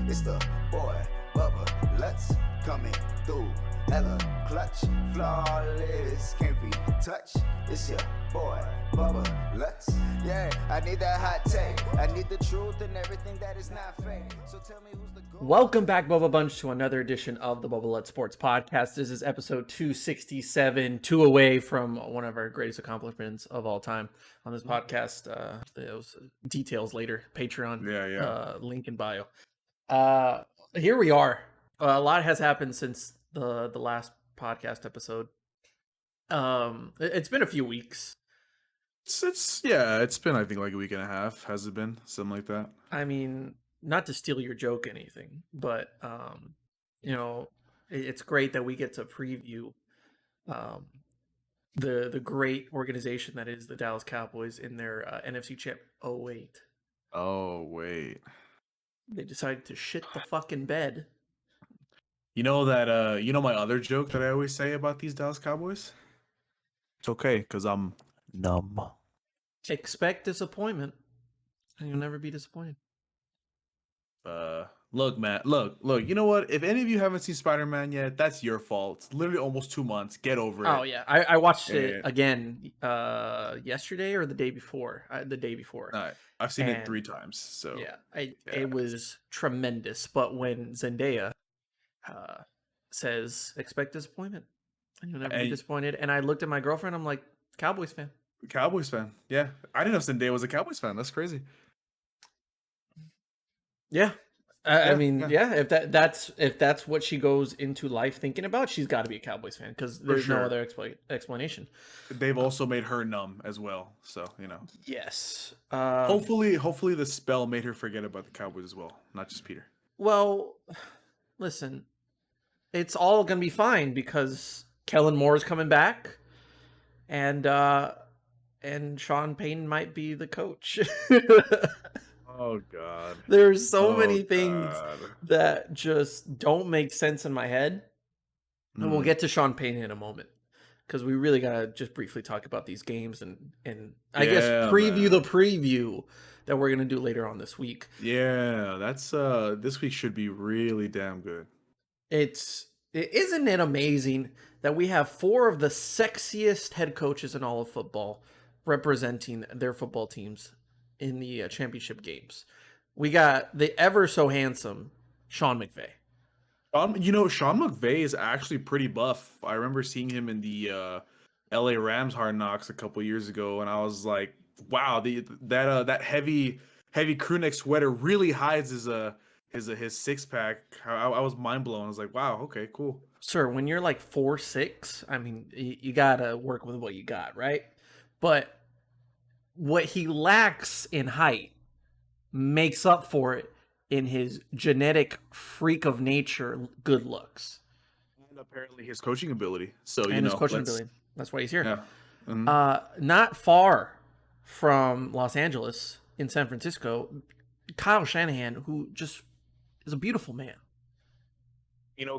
It's the boy, Bubba Lutz, coming through. Hella clutch, flawless, can't be touched. It's your boy, Bubba Lutz. Yeah, I need that hot take. I need the truth and everything that is not fake. So tell me who's the goat. Welcome back, Bubba Bunch, to another edition of the Bubba Lutz Sports Podcast. This is episode 267, two away from one of our greatest accomplishments of all time on this podcast. Those details later, Patreon, link in bio. Here we are. A lot has happened since the last podcast episode. It's been a few weeks. It's been, I think, like a week and a half. Has it been? Something like that. I mean, not to steal your joke or anything, but it's great that we get to preview the great organization that is the Dallas Cowboys in their NFC Champ. Oh wait, they decided to shit the fucking bed. You know that my other joke that I always say about these Dallas Cowboys? It's okay, because I'm numb. Expect disappointment, and you'll never be disappointed. Look, Matt, look, you know what? If any of you haven't seen Spider-Man yet, that's your fault. It's literally almost 2 months. Get over it. Oh, yeah. I watched it again yesterday or the day before. The day before. I've seen it 3 times. So it was tremendous. But when Zendaya says, expect disappointment, and you'll never be disappointed. And I looked at my girlfriend, I'm like, Cowboys fan. Yeah. I didn't know Zendaya was a Cowboys fan. That's crazy. Yeah. If that's what she goes into life thinking about, she's got to be a Cowboys fan because there's no other explanation. They've also made her numb as well, so Yes. Hopefully the spell made her forget about the Cowboys as well, not just Peter. Well, listen, it's all gonna be fine because Kellen Moore is coming back, and Sean Payton might be the coach. Oh God! There's so many things that just don't make sense in my head, and we'll get to Sean Payton in a moment because we really gotta just briefly talk about these games and I guess preview the preview that we're gonna do later on this week. Yeah, that's this week should be really damn good. Isn't it amazing that we have 4 of the sexiest head coaches in all of football representing their football teams in the championship games? We got the ever so handsome Sean McVay. Sean McVay is actually pretty buff. I remember seeing him in the LA Rams Hard Knocks a couple years ago, and I was like, wow, that heavy crew neck sweater really hides his six pack. I was mind blown. I was like, wow, okay, cool. Sir, when you're like 4'6", I mean, you gotta work with what you got, right? But what he lacks in height makes up for it in his genetic freak of nature good looks. And apparently his coaching ability. His coaching ability. That's why he's here. Yeah. Mm-hmm. Not far from Los Angeles in San Francisco, Kyle Shanahan, who just is a beautiful man.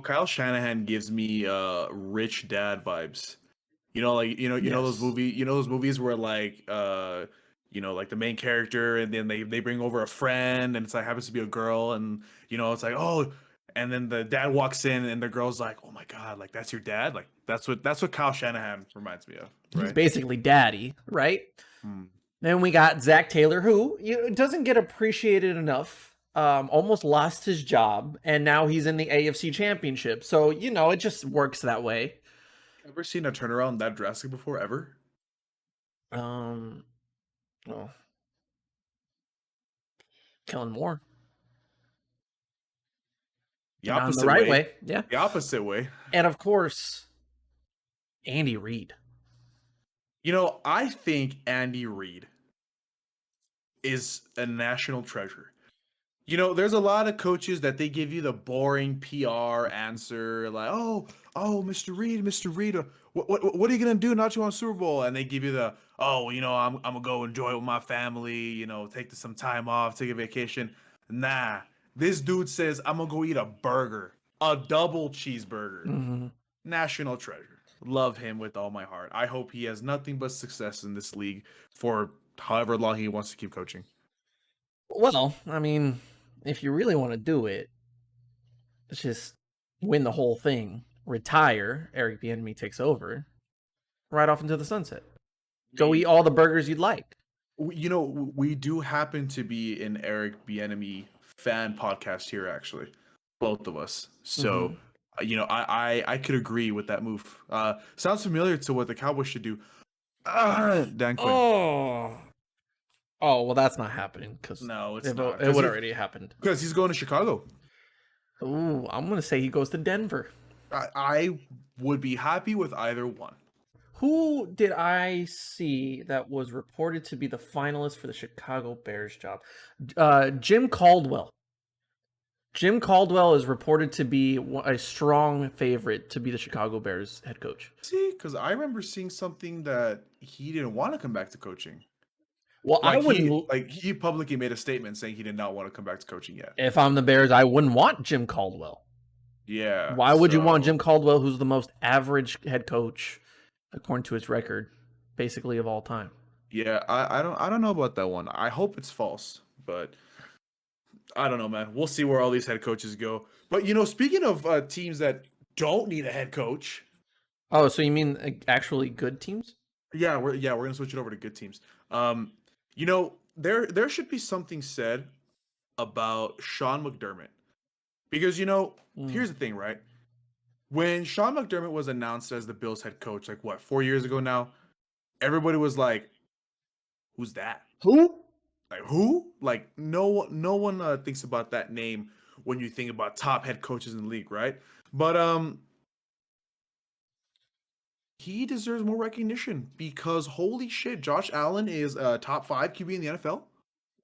Kyle Shanahan gives me rich dad vibes. Those movies where like like the main character and then they bring over a friend and it's like happens to be a girl and it's like, oh, and then the dad walks in and the girl's like, oh my God, like that's your dad? Like that's what Kyle Shanahan reminds me of. Right? He's basically daddy, right? Then we got Zach Taylor, who doesn't get appreciated enough. Almost lost his job and now he's in the AFC Championship. So, it just works that way. Ever seen a turnaround that drastic before, ever? Well, Kellen Moore. The opposite way. Yeah. The opposite way. And of course, Andy Reid. I think Andy Reid is a national treasure. There's a lot of coaches that they give you the boring PR answer, like, oh, Mr. Reid, what are you gonna do? Not you on Super Bowl? And they give you the, I'm gonna go enjoy it with my family, take some time off, take a vacation. Nah, this dude says I'm gonna go eat a burger, a double cheeseburger. Mm-hmm. National treasure. Love him with all my heart. I hope he has nothing but success in this league for however long he wants to keep coaching. Well, I mean, if you really want to do it, just win the whole thing, retire, Eric Bieniemy takes over, right off into the sunset. Go eat all the burgers you'd like. You know, we do happen to be an Eric Bieniemy fan podcast here, actually, both of us. So, you know, I could agree with that move. Sounds familiar to what the Cowboys should do. Dan Quinn. Oh, well, that's not happening because No, it's it not. would already happened. Because he's going to Chicago. Ooh, I'm gonna say he goes to Denver. I would be happy with either one. Who did I see that was reported to be the finalist for the Chicago Bears job? Jim Caldwell. Jim Caldwell is reported to be a strong favorite to be the Chicago Bears head coach. See, because I remember seeing something that he didn't want to come back to coaching. Well, Like I wouldn't. he publicly made a statement saying he did not want to come back to coaching yet. If I'm the Bears, I wouldn't want Jim Caldwell. Yeah. Why would you want Jim Caldwell, who's the most average head coach, according to his record, basically of all time? Yeah, I don't know about that one. I hope it's false, but I don't know, man. We'll see where all these head coaches go. But you know, speaking of teams that don't need a head coach, Oh, so you mean actually good teams? yeah, we're gonna switch it over to good teams. You know, there should be something said about Sean McDermott. Because, you know, here's the thing, right? When Sean McDermott was announced as the Bills head coach, like what, 4 years ago now, everybody was like, who's that? Who? Like, who? Like, no one thinks about that name when you think about top head coaches in the league, right? But he deserves more recognition because holy shit, Josh Allen is a top 5 QB in the NFL.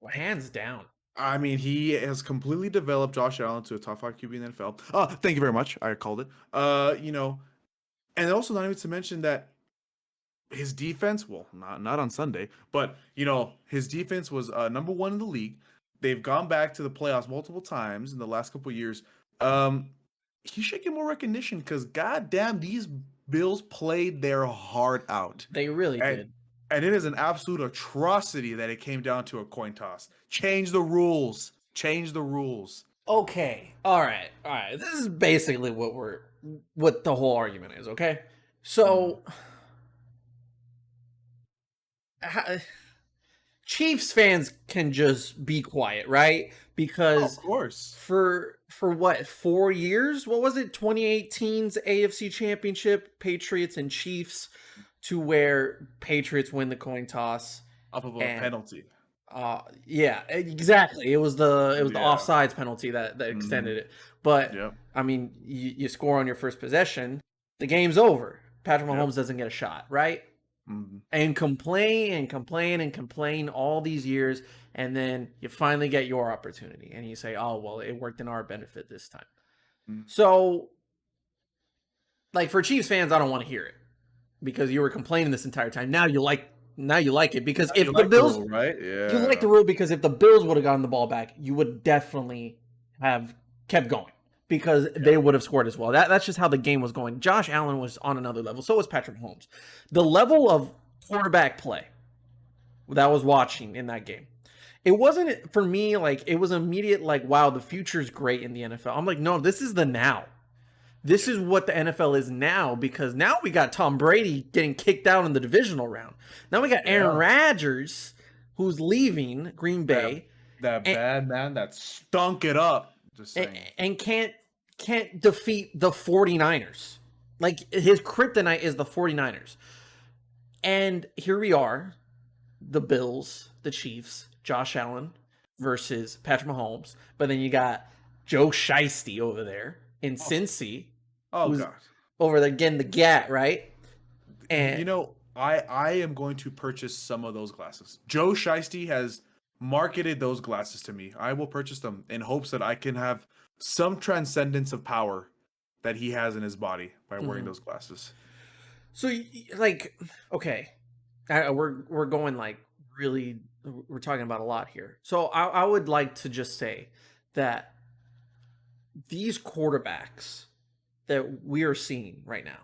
Hands down. I mean, he has completely developed Josh Allen to a top 5 QB in the NFL. Thank you very much. I called it. You know, and also not even to mention that his defense, well, not on Sunday, but you know, his defense was number 1 in the league. They've gone back to the playoffs multiple times in the last couple of years. He should get more recognition because goddamn, these Bills played their heart out. They really did. And it is an absolute atrocity that it came down to a coin toss. Change the rules. Change the rules. Okay. All right. This is basically what the whole argument is, okay? So Chiefs fans can just be quiet, right? Because of course. For what, 4 years? What was it? 2018's AFC Championship, Patriots and Chiefs, to where Patriots win the coin toss off of a penalty. Yeah, exactly. It was the offsides penalty that extended it. But I mean, you score on your first possession, the game's over. Patrick Mahomes doesn't get a shot, right? And complain all these years, and then you finally get your opportunity, and you say, "Oh well, it worked in our benefit this time." So, like for Chiefs fans, I don't want to hear it because you were complaining this entire time. Now you like it because if the Bills, right? Yeah, you like the rule because if the Bills would have gotten the ball back, you would definitely have kept going because they would have scored as well. That's just how the game was going. Josh Allen was on another level. So was Patrick Mahomes. The level of quarterback play that I was watching in that game, it wasn't for me like it was immediate like, wow, the future's great in the NFL. I'm like, no, this is the now. This is what the NFL is now because now we got Tom Brady getting kicked out in the divisional round. Now we got Aaron Rodgers who's leaving Green Bay. That bad man that stunk it up. Just saying. And can't defeat the 49ers. Like his kryptonite is the 49ers. And here we are, the Bills, the Chiefs, Josh Allen versus Patrick Mahomes. But then you got Joe Shiesty over there in Cincy. Oh, God. Over there getting the gat, right? And you know, I am going to purchase some of those glasses. Joe Shiesty has marketed those glasses to me. I will purchase them in hopes that I can have some transcendence of power that he has in his body by wearing those glasses. So, like, okay, we're going like really, we're talking about a lot here. So I would like to just say that these quarterbacks that we are seeing right now,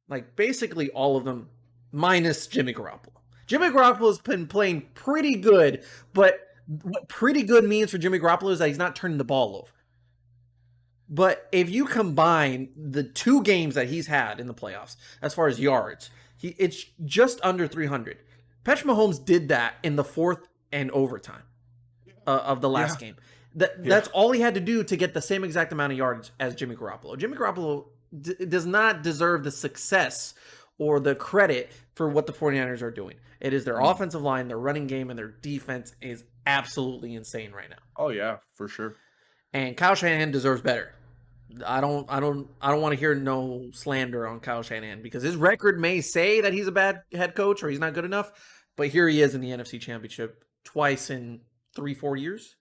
like basically all of them, minus Jimmy Garoppolo. Jimmy Garoppolo's been playing pretty good, but what pretty good means for Jimmy Garoppolo is that he's not turning the ball over. But if you combine the 2 games that he's had in the playoffs, as far as yards, it's just under 300. Patrick Mahomes did that in the 4th and overtime of the last game. That's all he had to do to get the same exact amount of yards as Jimmy Garoppolo. Jimmy Garoppolo does not deserve the success or the credit for what the 49ers are doing. It is their offensive line, their running game, and their defense is absolutely insane right now. Oh yeah, for sure. And Kyle Shanahan deserves better. I don't want to hear no slander on Kyle Shanahan because his record may say that he's a bad head coach or he's not good enough, but here he is in the NFC Championship twice in 3-4 years.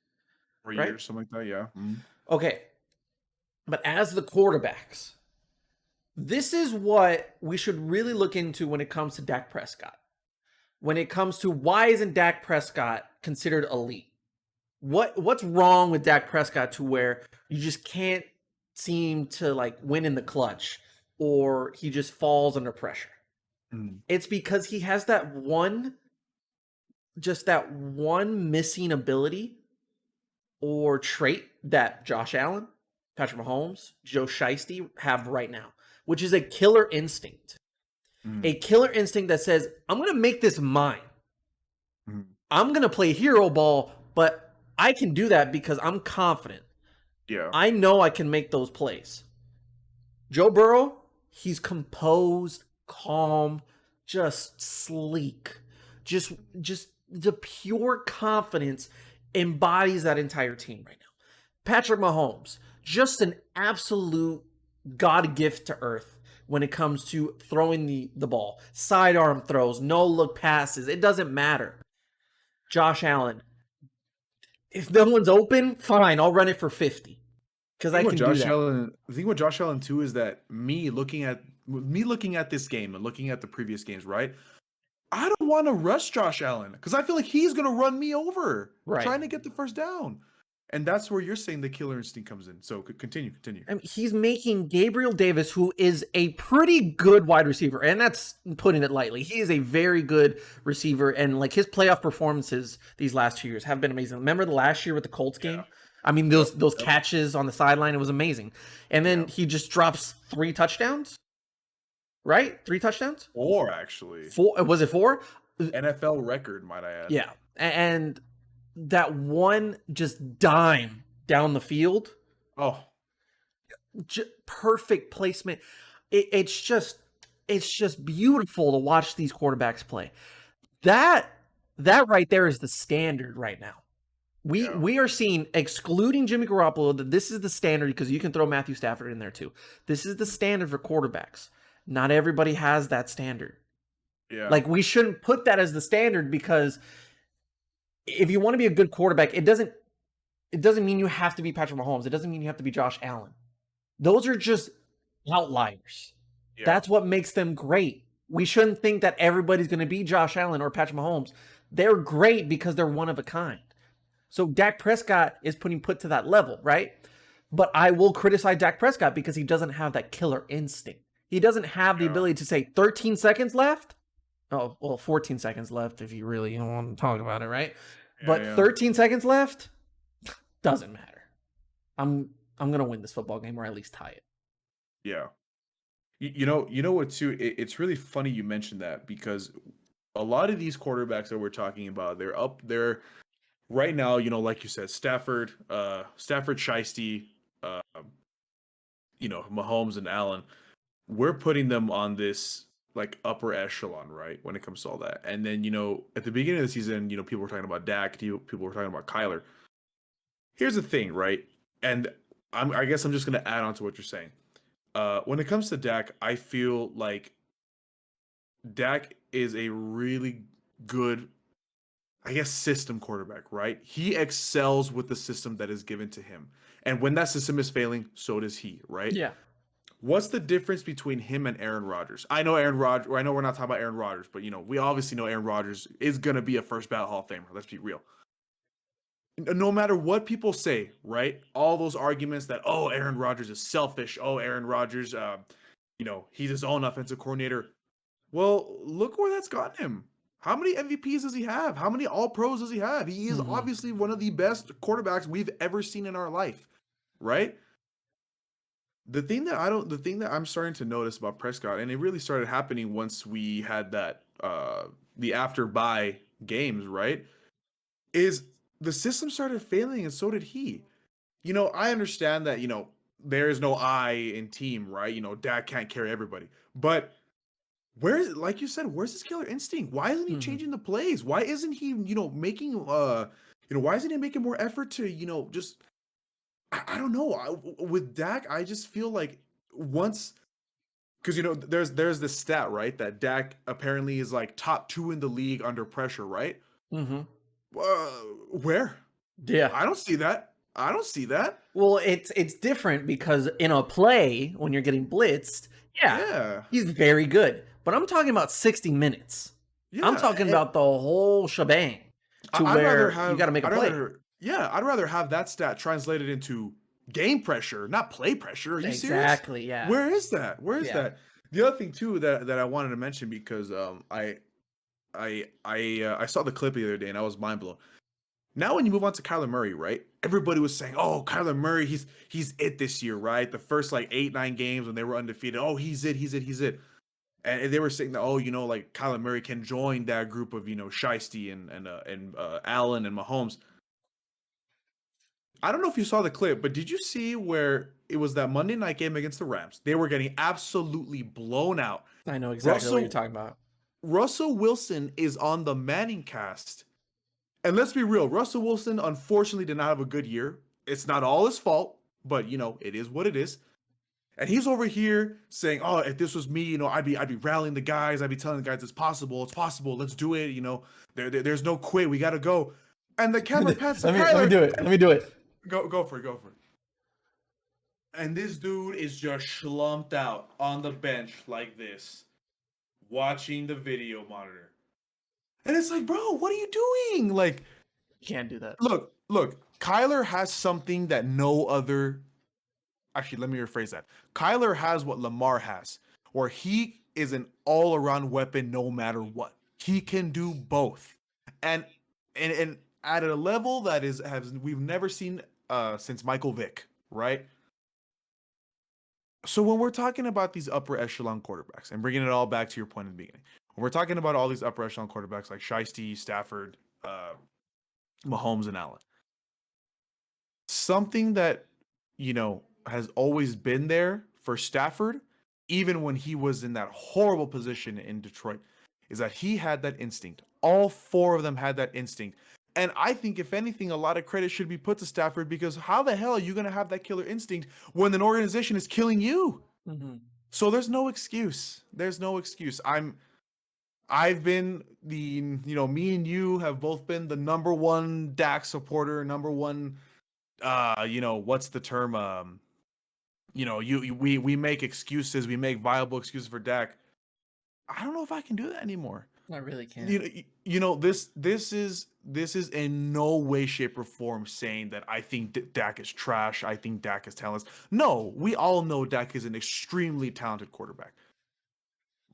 3 right? years, something like that, yeah. Mm-hmm. Okay. But as the quarterbacks, this is what we should really look into when it comes to Dak Prescott. When it comes to why isn't Dak Prescott considered elite? What's wrong with Dak Prescott to where you just can't seem to like win in the clutch or he just falls under pressure? It's because he has that one missing ability or trait that Josh Allen, Patrick Mahomes, Joe Shiesty have right now, which is a killer instinct. A killer instinct that says, I'm going to make this mine. I'm going to play hero ball, but I can do that because I'm confident. Yeah. I know I can make those plays. Joe Burrow, he's composed, calm, just sleek. Just the pure confidence embodies that entire team right now. Patrick Mahomes, just an absolute God gift to earth when it comes to throwing the ball. Sidearm throws, no look passes. It doesn't matter. Josh Allen, if no one's open, fine, I'll run it for 50. Because I can do that. The thing with Josh Allen too is that me looking at this game and looking at the previous games, right? I don't want to rush Josh Allen because I feel like he's going to run me over trying to get the first down. And that's where you're saying the killer instinct comes in. So continue. I mean, he's making Gabriel Davis, who is a pretty good wide receiver, and that's putting it lightly. He is a very good receiver, and like his playoff performances these last 2 years have been amazing. Remember the last year with the Colts game? I mean, those catches on the sideline, it was amazing. And then he just drops 3 touchdowns. Right? 3 touchdowns? 4, actually. 4? Was it 4? NFL record, might I add. Yeah. And that one just dime down the field. Oh. Perfect placement. It's just beautiful to watch these quarterbacks play. That right there is the standard right now. We are seeing, excluding Jimmy Garoppolo, that this is the standard because you can throw Matthew Stafford in there too. This is the standard for quarterbacks. Not everybody has that standard. Yeah. Like we shouldn't put that as the standard because if you want to be a good quarterback, it doesn't mean you have to be Patrick Mahomes. It doesn't mean you have to be Josh Allen. Those are just outliers. Yeah. That's what makes them great. We shouldn't think that everybody's going to be Josh Allen or Patrick Mahomes. They're great because they're one of a kind. So Dak Prescott is put to that level, right? But I will criticize Dak Prescott because he doesn't have that killer instinct. He doesn't have the ability to say 13 seconds left. Oh, well, 14 seconds left if you really don't want to talk about it, right? Yeah, but 13 seconds left doesn't matter. I'm going to win this football game or at least tie it. Yeah. You know what too? It's really funny you mentioned that because a lot of these quarterbacks that we're talking about, they're up there right now, like you said, Stafford, Shiesty, Mahomes and Allen. We're putting them on this like upper echelon, right? When it comes to all that. And then, at the beginning of the season, people were talking about Dak, people were talking about Kyler. Here's the thing, right? And I guess I'm just going to add on to what you're saying. When it comes to Dak, I feel like Dak is a really good, I guess, system quarterback, right? He excels with the system that is given to him. And when that system is failing, so does he, right? Yeah. What's the difference between him and Aaron Rodgers? I know we're not talking about Aaron Rodgers, but we obviously know Aaron Rodgers is going to be a first ballot Hall of Famer. Let's be real. No matter what people say, right? All those arguments that, Aaron Rodgers is selfish. Aaron Rodgers, he's his own offensive coordinator. Well, look where that's gotten him. How many MVPs does he have? How many All-Pros does he have? He is obviously one of the best quarterbacks we've ever seen in our life, right? The thing that I'm starting to notice about Prescott, and it really started happening once we had that the after bye games, right? Is the system started failing and so did he. I understand that, there is no I in team, right? Dak can't carry everybody. But like you said, where's his killer instinct? Why isn't he changing the plays? Why isn't he, making why isn't he making more effort to, just I don't know. With Dak, I just feel like once because there's this stat, right, that Dak apparently is like top 2 in the league under pressure, right? Mm-hmm. Where? Yeah. I don't see that. I don't see that. Well, it's different because in a play when you're getting blitzed, Yeah. he's very good. But I'm talking about 60 minutes. Yeah. I'm talking about the whole shebang to where you got to make a play. I'd rather have that stat translated into game pressure, not play pressure. Are you serious? Exactly, yeah. Where is that? Where is that? The other thing too that I wanted to mention because I saw the clip the other day and I was mind blown. Now when you move on to Kyler Murray, right? Everybody was saying, "Oh, Kyler Murray, he's it this year, right?" The first like 8-9 games when they were undefeated, "Oh, he's it." And they were saying that, "Oh, like Kyler Murray can join that group of, Shiesty and Allen and Mahomes." I don't know if you saw the clip, but did you see where it was that Monday night game against the Rams? They were getting absolutely blown out. I know exactly what you're talking about. Russell Wilson is on the Manning cast. And let's be real, Russell Wilson unfortunately did not have a good year. It's not all his fault, but it is what it is. And he's over here saying, "Oh, if this was me, I'd be rallying the guys. I'd be telling the guys it's possible, let's do it. There's no quit. We gotta go." And the camera pats. Let me do it. Go for it. And this dude is just slumped out on the bench like this, watching the video monitor. And it's like, bro, what are you doing? Like, you can't do that. Look, Kyler has something that no other. Actually, let me rephrase that. Kyler has what Lamar has, where he is an all-around weapon no matter what. He can do both. And at a level that we've never seen since Michael Vick, right? So when we're talking about these upper echelon quarterbacks and bringing it all back to your point in the beginning, when we're talking about all these upper echelon quarterbacks like Shiesty, Stafford, Mahomes, and Allen, something that has always been there for Stafford, even when he was in that horrible position in Detroit, is that he had that instinct. All 4 of them had that instinct. And I think, if anything, a lot of credit should be put to Stafford, because how the hell are you going to have that killer instinct when an organization is killing you? Mm-hmm. So there's no excuse. I've been me and you have both been the number one Dak supporter, number one, what's the term? We make excuses, we make viable excuses for Dak. I don't know if I can do that anymore. I really can't. This is in no way, shape, or form saying that I think Dak is trash. I think Dak is talentless. No, we all know Dak is an extremely talented quarterback.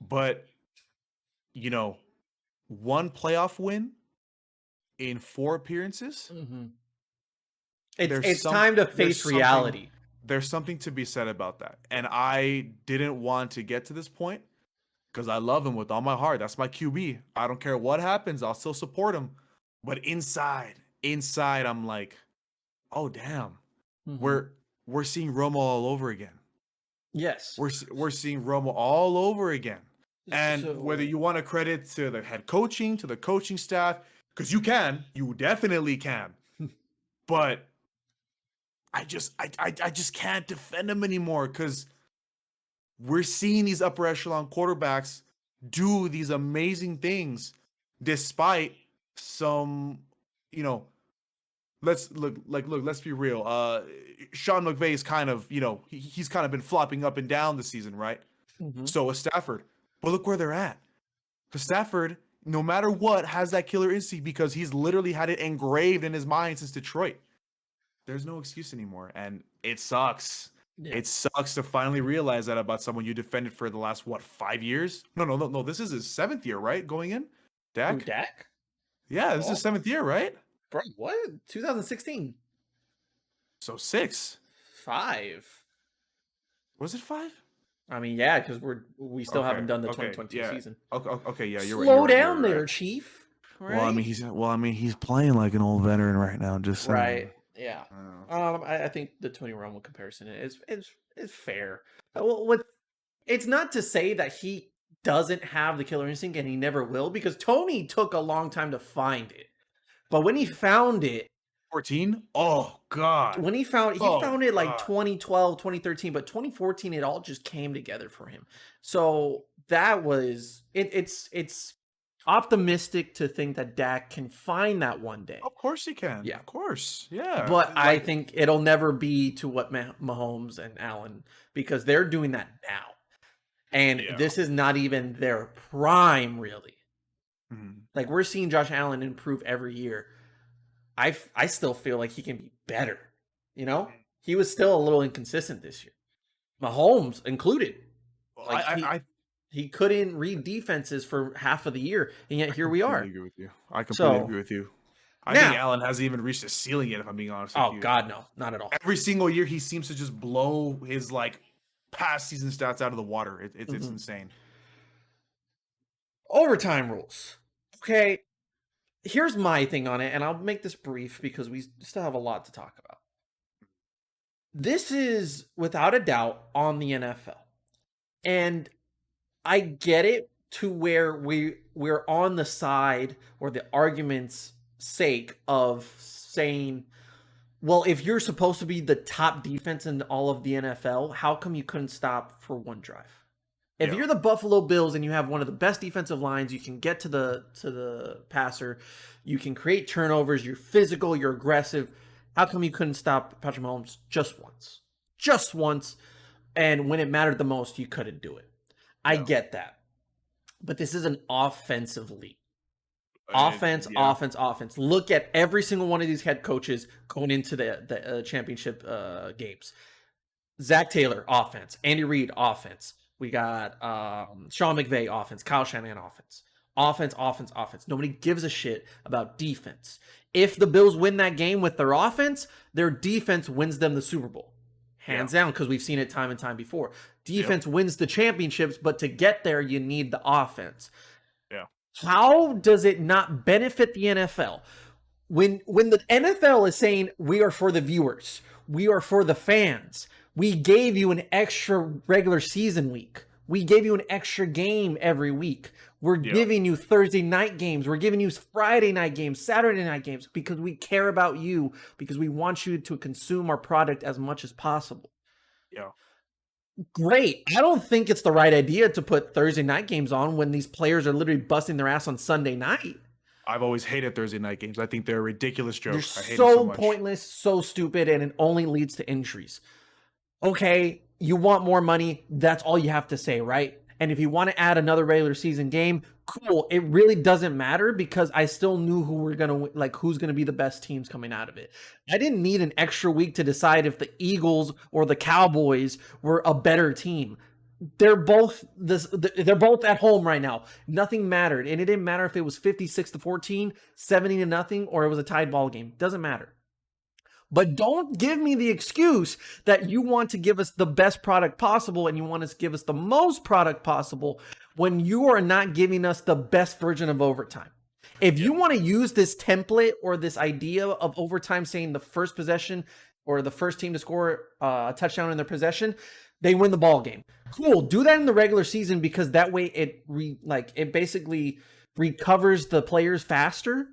But one playoff win in 4 appearances. Mm-hmm. It's time to face reality. There's something to be said about that. And I didn't want to get to this point because I love him with all my heart. That's my QB. I don't care what happens. I'll still support him. But inside, I'm like, oh, damn. Mm-hmm. We're seeing Romo all over again. Yes. We're seeing Romo all over again. And whether you want to credit to the head coaching, to the coaching staff, because you definitely can. But I just can't defend him anymore, because we're seeing these upper echelon quarterbacks do these amazing things despite some, let's be real. Sean McVay is kind of, he's kind of been flopping up and down this season, right? Mm-hmm. So is Stafford. But look where they're at. Because Stafford, no matter what, has that killer instinct because he's literally had it engraved in his mind since Detroit. There's no excuse anymore, and it sucks. Yeah. It sucks to finally realize that about someone you defended for the last, 5 years? No. This is his 7th year, right? Going in? Dak? Ooh, Dak? Yeah, this is his 7th year, right? Bro, what? 2016. So 6. 5. Was it 5? I mean, yeah, because we still haven't done the Okay. 2022 Yeah. season. Okay. Yeah. You're right. Slow You're right. down You're there, right. Chief. Well, I Right? mean, he's playing like an old veteran right now. Just saying. Right. Yeah. Uh, I think the Tony Romo comparison is fair. What it's not to say that he doesn't have the killer instinct and he never will, because Tony took a long time to find it. But when he found it, 14? Oh God. when he found Oh it like God. 2012, 2013, but 2014 it all just came together for him. So that was it's optimistic to think that Dak can find that one day. Of course he can. Yeah. Of course. Yeah. But I Like, think it'll never be to what Mahomes and Allen, because they're doing that now. And Yeah. this is not even their prime, really. mhm. Like, we're seeing Josh Allen improve every year. I still feel like he can be better. You know, he was still a little inconsistent this year. Mahomes included. Well, Like he couldn't read defenses for half of the year, and yet here we are. completely agree with you. I completely So agree with you. I think now, Allen hasn't even reached the ceiling yet, if I'm being honest with oh you. God, no, not at all. Every single year he seems to just blow his like past season stats out of the water. It's Mhm. insane. Overtime rules. Okay, here's my thing on it, and I'll make this brief because we still have a lot to talk about. This is without a doubt on the NFL. And I get it to where we're on the side or the argument's sake of saying, well, if you're supposed to be the top defense in all of the NFL, how come you couldn't stop for one drive? If Yeah. you're the Buffalo Bills and you have one of the best defensive lines, you can get to the passer, you can create turnovers, you're physical, you're aggressive. How come you couldn't stop Patrick Mahomes just once? Just once. And when it mattered the most, you couldn't do it. I Yeah. get that. But this is an offensive league. Yeah. Offense. Look at every single one of these head coaches going into the championship games. Zach Taylor, offense. Andy Reid, offense. We got Sean McVay, offense. Kyle Shanahan, offense. Offense. Nobody gives a shit about defense. If the Bills win that game with their offense, their defense wins them the Super Bowl. Hands down, because we've seen it time and time before. Defense wins the championships, but to get there, you need the offense. Yeah. How does it not benefit the NFL? When the NFL is saying we are for the viewers, we are for the fans, we gave you an extra regular season week. We gave you an extra game every week. We're giving you Thursday night games. We're giving you Friday night games, Saturday night games, because we care about you, because we want you to consume our product as much as possible. Yeah. Great. I don't think it's the right idea to put Thursday night games on when these players are literally busting their ass on Sunday night. I've always hated Thursday night games. I think they're a ridiculous joke. They're I hate so it so much. pointless, so stupid, and it only leads to injuries. Okay, you want more money, that's all you have to say, right? And if you want to add another regular season game, cool. It really doesn't matter, because I still knew who's gonna be the best teams coming out of it. I didn't need an extra week to decide if the Eagles or the Cowboys were a better team. They're both at home right now. Nothing mattered, and it didn't matter if it was 56-14, 70-0, or it was a tied ball game. Doesn't matter. But don't give me the excuse that you want to give us the best product possible and you want to give us the most product possible when you are not giving us the best version of overtime. If you want to use this template or this idea of overtime saying the first possession or the first team to score a touchdown in their possession, they win the ball game. Cool. Do that in the regular season, because that way it basically recovers the players faster.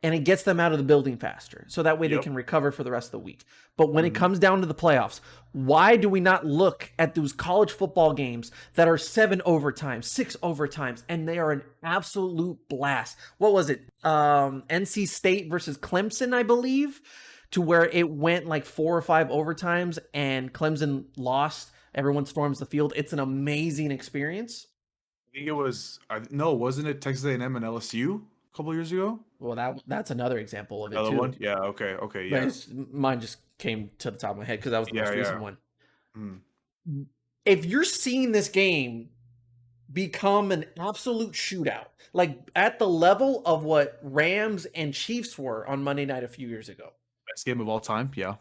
And it gets them out of the building faster. So that way they can recover for the rest of the week. But when it comes down to the playoffs, why do we not look at those college football games that are 7 overtimes, 6 overtimes, and they are an absolute blast? What was it? NC State versus Clemson, I believe, to where it went like 4 or 5 overtimes and Clemson lost. Everyone storms the field. It's an amazing experience. I think it was wasn't it Texas A&M and LSU a couple years ago? Well, that's another example of it, Another too. one? Yeah, okay, yeah. Mine just came to the top of my head because that was the most recent one. Mm. If you're seeing this game become an absolute shootout, like at the level of what Rams and Chiefs were on Monday night a few years ago, Best game of all time, yeah.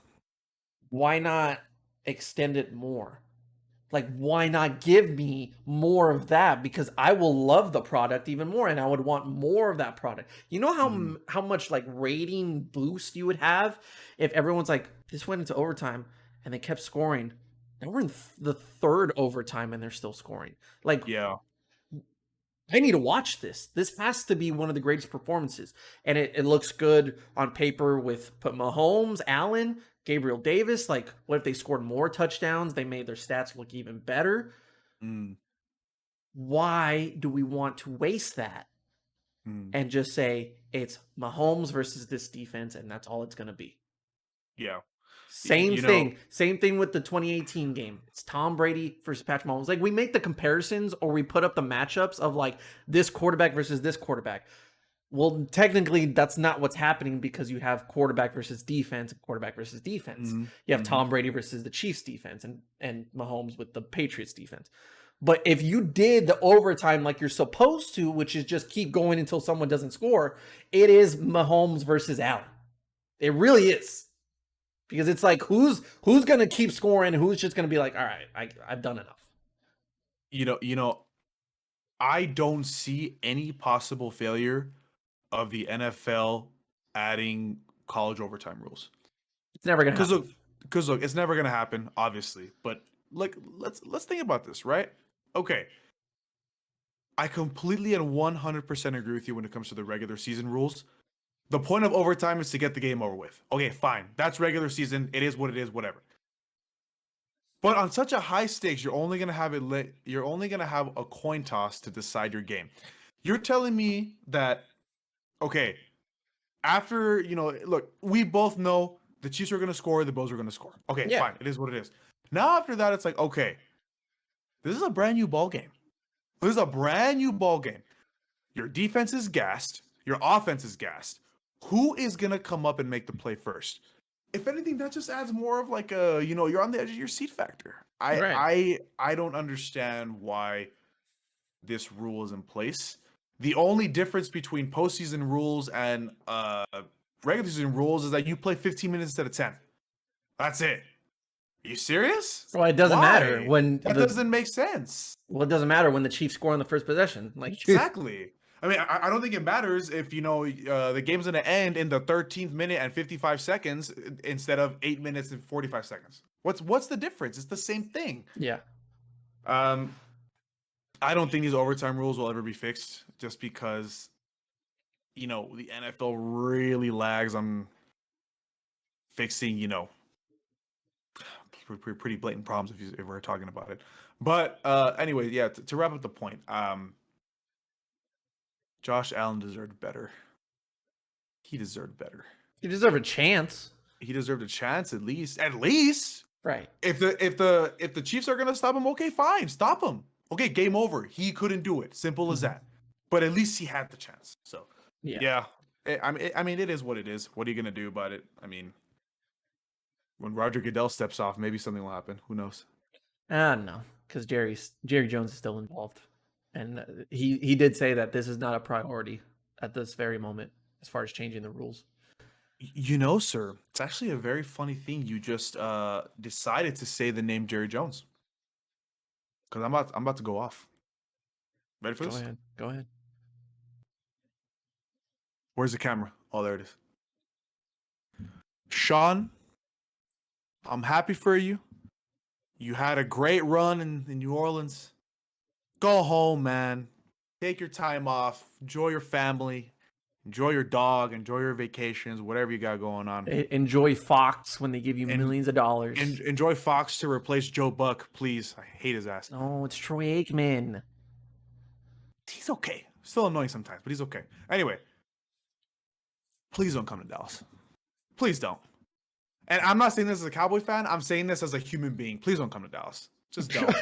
why not extend it more? Like, why not give me more of that? Because I will love the product even more, and I would want more of that product. You know how much like rating boost you would have if everyone's like, this went into overtime and they kept scoring. Now we're in the third overtime and they're still scoring. Like, Yeah. I need to watch this. This has to be one of the greatest performances. And it looks good on paper with Mahomes, Allen, Gabriel Davis. Like, what if they scored more touchdowns? They made their stats look even better. Mm. Why do we want to waste that and just say it's Mahomes versus this defense and that's all it's going to be? Yeah. Same thing. Same thing with the 2018 game. It's Tom Brady versus Patrick Mahomes. Like, we make the comparisons or we put up the matchups of like this quarterback versus this quarterback. Well, technically, that's not what's happening because you have quarterback versus defense and quarterback versus defense. You have Tom Brady versus the Chiefs defense and Mahomes with the Patriots defense. But if you did the overtime like you're supposed to, which is just keep going until someone doesn't score, it is Mahomes versus Allen. It really is. Because it's like, who's going to keep scoring? Who's just going to be like, all right, I've done enough. You know, I don't see any possible failure of the NFL adding college overtime rules. It's never going to happen. Because look, it's never going to happen, obviously. But like, let's think about this, right? Okay. I completely and 100% agree with you when it comes to the regular season rules. The point of overtime is to get the game over with. Okay, fine. That's regular season. It is what it is, whatever. But on such a high stakes, you're only gonna have a coin toss to decide your game. You're telling me that, okay, after, look, we both know the Chiefs are gonna score, the Bills are gonna score. Okay, fine. It is what it is. Now after that, it's like, okay, this is a brand new ball game. This is a brand new ball game. Your defense is gassed. Your offense is gassed. Who is going to come up and make the play first? If anything, that just adds more of like a, you're on the edge of your seat factor. I don't understand why this rule is in place. The only difference between postseason rules and regular season rules is that you play 15 minutes instead of 10. That's it. Are you serious? Well, it doesn't matter when that doesn't make sense. Well, it doesn't matter when the Chiefs score on the first possession. Like, exactly. I mean, I don't think it matters if, the game's going to end in the 13th minute and 55 seconds instead of 8 minutes and 45 seconds. What's the difference? It's the same thing. Yeah. I don't think these overtime rules will ever be fixed just because, the NFL really lags on fixing, pretty blatant problems if we're talking about it. But anyway, yeah, to wrap up the point, Josh Allen deserved better. He deserved better. He deserved a chance. He deserved a chance at least. At least. Right. If the Chiefs are gonna stop him, okay, fine, stop him. Okay, game over. He couldn't do it. Simple as that. But at least he had the chance. So yeah. I mean, it is what it is. What are you gonna do about it? I mean, when Roger Goodell steps off, maybe something will happen. Who knows? No, because Jerry Jones is still involved. And he did say that this is not a priority at this very moment as far as changing the rules. Sir, it's actually a very funny thing. You just decided to say the name Jerry Jones. Because I'm about to go off. Ready for this? Go ahead. Where's the camera? Oh, there it is. Sean, I'm happy for you. You had a great run in New Orleans. Go home, man. Take your time off. Enjoy your family. Enjoy your dog. Enjoy your vacations. Whatever you got going on. Enjoy Fox when they give you millions of dollars. Enjoy Fox to replace Joe Buck, please. I hate his ass. No, it's Troy Aikman. He's okay. Still annoying sometimes, but he's okay. Anyway, please don't come to Dallas. Please don't. And I'm not saying this as a Cowboy fan. I'm saying this as a human being. Please don't come to Dallas. Just don't.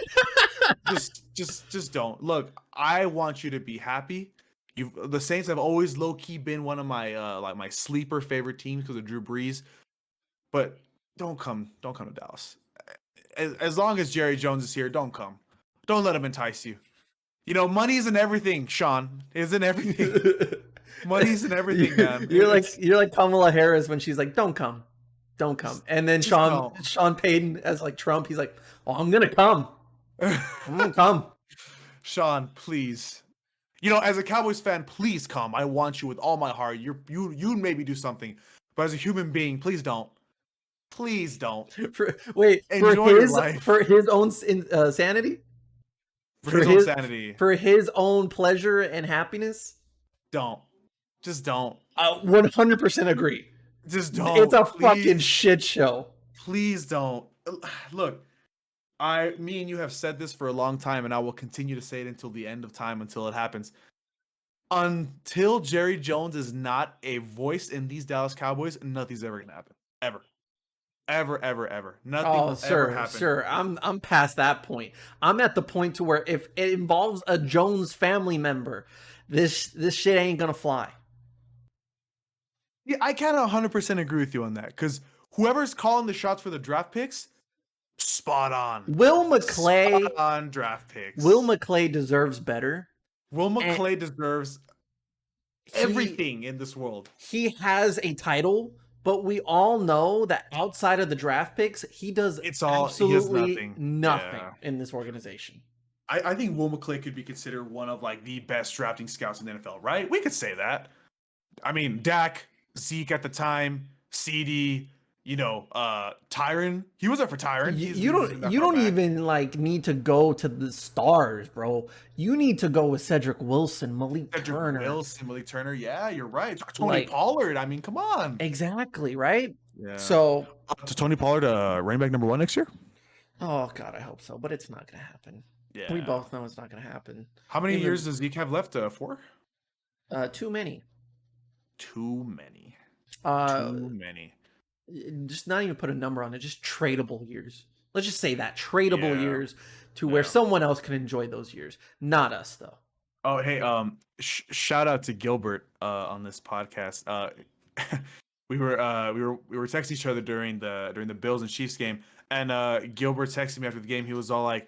just don't. Look, I want you to be happy. The Saints have always low key been one of my my sleeper favorite teams because of Drew Brees. But don't come to Dallas. As long as Jerry Jones is here, don't come. Don't let him entice you. Money isn't everything, Sean. Isn't everything. Money's in everything, man. You're like Kamala Harris when she's like, "Don't come, don't come," and then Sean Payton as like Trump, he's like, "Oh, I'm gonna come. I'm gonna come. Sean, please. As a Cowboys fan, please come. I want you with all my heart. You maybe do something, but as a human being, please don't. Please don't. Enjoy your life For his own sanity, for his own sanity. for his own pleasure and happiness. Don't. Just don't. 100% agree. Just don't. It's a please. fucking shit show. Please don't. Look, me and you have said this for a long time, and I will continue to say it until the end of time, until it happens. Until Jerry Jones is not a voice in these Dallas Cowboys, nothing's ever gonna happen. Ever. Nothing will ever happen. Sir, I'm past that point. I'm at the point to where if it involves a Jones family member, this shit ain't gonna fly. Yeah, I kind of 100% agree with you on that, because whoever's calling the shots for the draft picks, spot on. Will McClay spot on draft picks. Will McClay deserves better. Will McClay deserves everything in this world. He has a title, but we all know that outside of the draft picks, he does absolutely nothing in this organization. I think Will McClay could be considered one of like the best drafting scouts in the NFL, right? We could say that. I mean, Dak, Zeke at the time, CD, Tyron. He was up for Tyron. You don't even like need to go to the stars, bro. You need to go with Cedric Wilson, Malik Turner. Yeah, you're right. Tony Pollard. I mean, come on. Exactly, right? Yeah. So to Tony Pollard, running back number 1 next year? Oh God, I hope so, but it's not gonna happen. Yeah. We both know it's not gonna happen. How many years does Zeke have left for? Too many. Too many. Just not even put a number on it, just tradable years. Let's just say that tradable years to where someone else can enjoy those years, not us though. Oh, hey, shout out to Gilbert on this podcast. we were texting each other during the Bills and Chiefs game, and Gilbert texted me after the game. He was all like,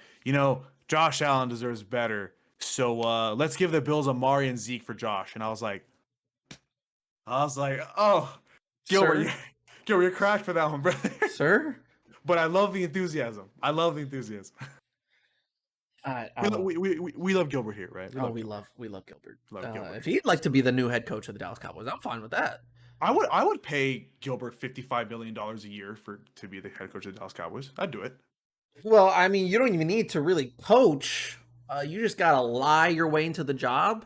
Josh Allen deserves better, so let's give the Bills Amari and Zeke for Josh. And I was like, oh, Gilbert. You're cracked for that one, brother. Sir? But I love the enthusiasm. We love Gilbert here, right? We love Gilbert. If he'd like to be the new head coach of the Dallas Cowboys, I'm fine with that. I would pay Gilbert $55 million a year to be the head coach of the Dallas Cowboys. I'd do it. Well, I mean, you don't even need to really coach. You just gotta lie your way into the job,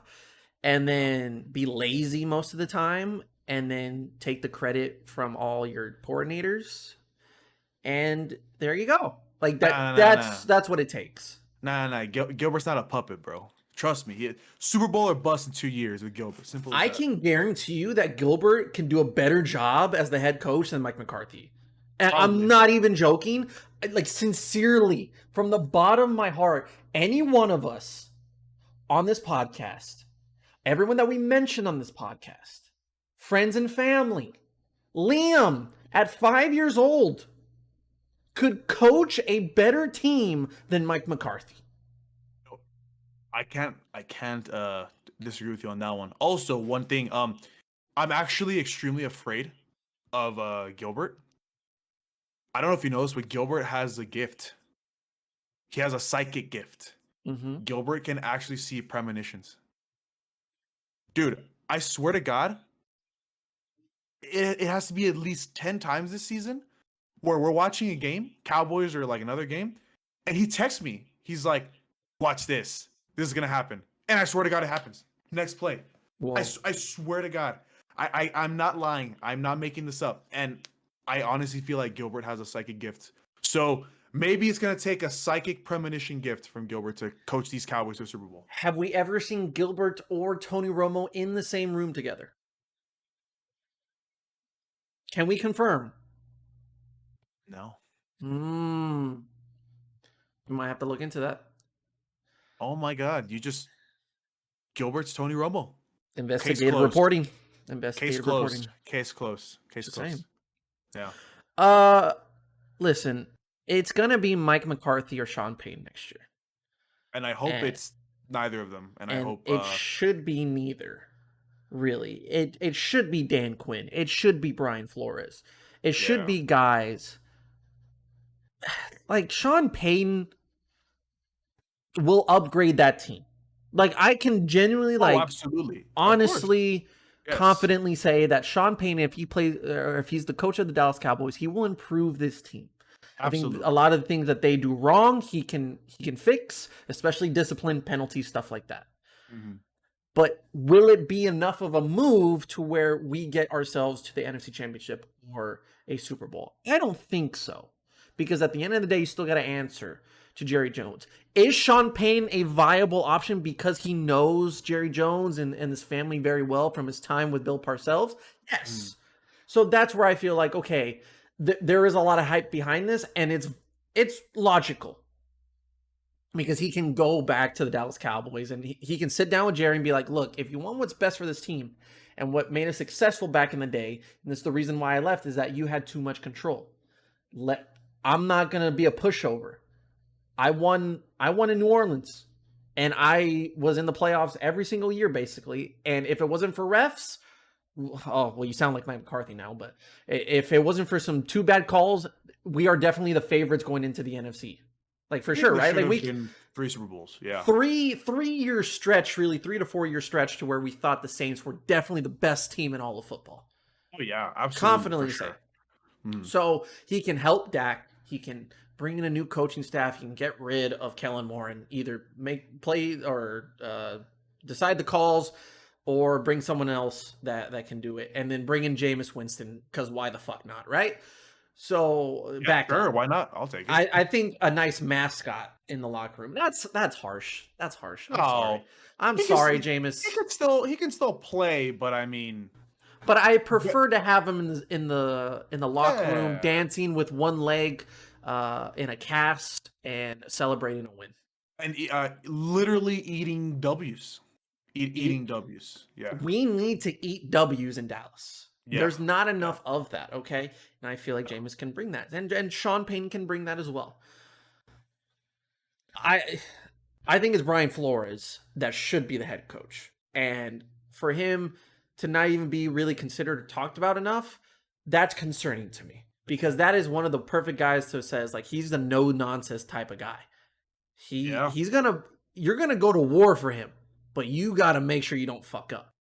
and then be lazy most of the time, and then take the credit from all your coordinators, and there you go. Like that. That's what it takes. Nah. Gilbert's not a puppet, bro. Trust me. Super Bowl or bust in 2 years with Gilbert. Simple as I that. can guarantee you that Gilbert can do a better job as the head coach than Mike McCarthy. And I'm not even joking. Like, sincerely, from the bottom of my heart, any one of us on this podcast, everyone that we mention on this podcast, friends and family, Liam, at 5 years old, could coach a better team than Mike McCarthy. I can't disagree with you on that one. Also, one thing, I'm actually extremely afraid of Gilbert. I don't know if you noticed, but Gilbert has a gift. He has a psychic gift. Mm-hmm. Gilbert can actually see premonitions. Dude, I swear to God, it has to be at least 10 times this season where we're watching a game, Cowboys or like another game, and he texts me. He's like, watch this. This is going to happen. And I swear to God, it happens. Next play. I swear to God. I'm not lying. I'm not making this up. And I honestly feel like Gilbert has a psychic gift. So maybe it's going to take a psychic premonition gift from Gilbert to coach these Cowboys to the Super Bowl. Have we ever seen Gilbert or Tony Romo in the same room together? Can we confirm? No. You might have to look into that. Oh my God. Gilbert's Tony Romo. Investigative reporting. Case closed. Same. Yeah. Listen, it's going to be Mike McCarthy or Sean Payton next year. And I hope it's neither of them. And I hope it should be neither. Really. It should be Dan Quinn. It should be Brian Flores. It should be guys like Sean Payton. will upgrade that team. Like, I can genuinely, Oh, like, absolutely. honestly, Yes. confidently say that Sean Payton, if he plays, or if he's the coach of the Dallas Cowboys, he will improve this team. I think Absolutely. a lot of the things that they do wrong, he can fix, especially discipline, penalties, stuff like that. Mhm. But will it be enough of a move to where we get ourselves to the NFC Championship or a Super Bowl? I don't think so. Because at the end of the day, you still got to answer to Jerry Jones. Is Sean Payton a viable option because he knows Jerry Jones and his family very well from his time with Bill Parcells? Yes. So that's where I feel like, okay, there is a lot of hype behind this, and it's logical. Because he can go back to the Dallas Cowboys and he can sit down with Jerry and be like, look, if you want what's best for this team and what made us successful back in the day, and this is the reason why I left, is that you had too much control. I'm not going to be a pushover. I won in New Orleans, and I was in the playoffs every single year, basically. And if it wasn't for refs, oh, well, you sound like Mike McCarthy now, but if it wasn't for some 2 bad calls, we are definitely the favorites going into the NFC. Like, for sure, right? Like, we been 3 Super Bowls. Yeah. 3-year stretch, really 3 to 4 year stretch to where we thought the Saints were definitely the best team in all of football. Oh yeah, absolutely. Confidently for say. sure. So he can help Dak. He can bring in a new coaching staff. He can get rid of Kellen Moore and either play or decide the calls, or bring someone else that can do it, and then bring in Jameis Winston, because why the fuck not, right? So Yeah, back sure, up. why not? I'll take it. I think a nice mascot in the locker room. That's harsh. That's harsh. I'm sorry. I'm sorry, Jameis. He can still play, but I mean, But I prefer to have him in the locker room, Yeah. dancing with one leg in a cast and celebrating a win. and literally eating W's. Eating W's. Yeah. We need to eat W's in Dallas. Yeah. There's not enough of that, okay? And I feel like Jameis can bring that. And Sean Payton can bring that as well. I think it's Brian Flores that should be the head coach. And for him to not even be really considered or talked about enough, that's concerning to me. Because that is one of the perfect guys to says, like, he's the no nonsense type of guy. Yeah. You're gonna go to war for him, but you gotta make sure you don't fuck up.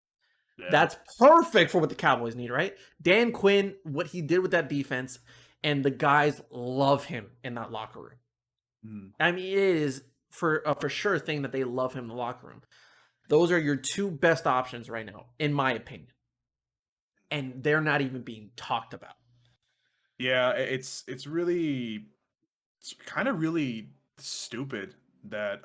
Yeah. That's perfect for what the Cowboys need, right? Dan Quinn, what he did with that defense, and the guys love him in that locker room. I mean, it is for sure thing that they love him in the locker room. Those are your 2 best options right now, in my opinion. And they're not even being talked about. Yeah, it's kind of really stupid that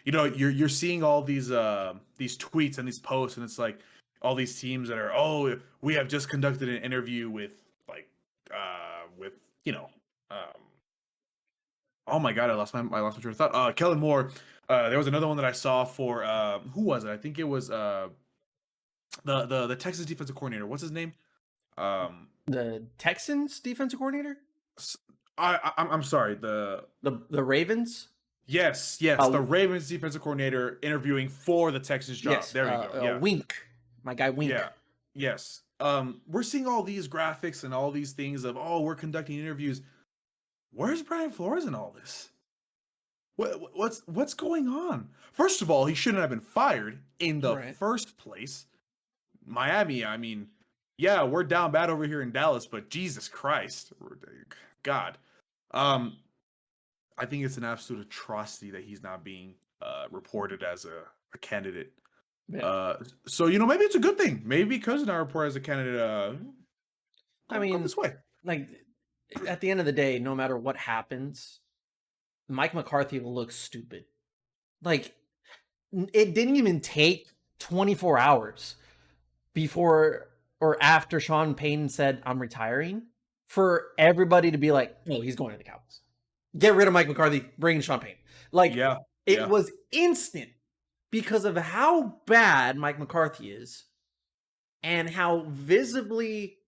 you're seeing all these tweets and these posts, and it's like all these teams that are, oh, we have just conducted an interview with oh my god, I lost my train of thought. Kellen Moore. There was another one that I saw for who was it? I think it was the Texas defensive coordinator. What's his name? The Texans defensive coordinator? I'm sorry. The Ravens? Yes, the Ravens defensive coordinator interviewing for the Texans job. Yes, there you go. Yeah. Wink. My guy Wink. Yeah. Yes. We're seeing all these graphics and all these things of, oh, we're conducting interviews. Where's Brian Flores in all this? What's going on? First of all, he shouldn't have been fired in the first place. Miami, I mean, yeah, we're down bad over here in Dallas, but Jesus Christ, God. I think it's an absolute atrocity that he's not being reported as a candidate. Yeah. So maybe it's a good thing. Maybe because not reported as a candidate. I mean, this way. Like, at the end of the day, no matter what happens, Mike McCarthy will look stupid. Like, it didn't even take 24 hours before or after Sean Payton said, I'm retiring, for everybody to be like, oh, he's going to the Cowboys. Get rid of Mike McCarthy, bring in Sean Payton. Like, it was instant because of how bad Mike McCarthy is and how visibly,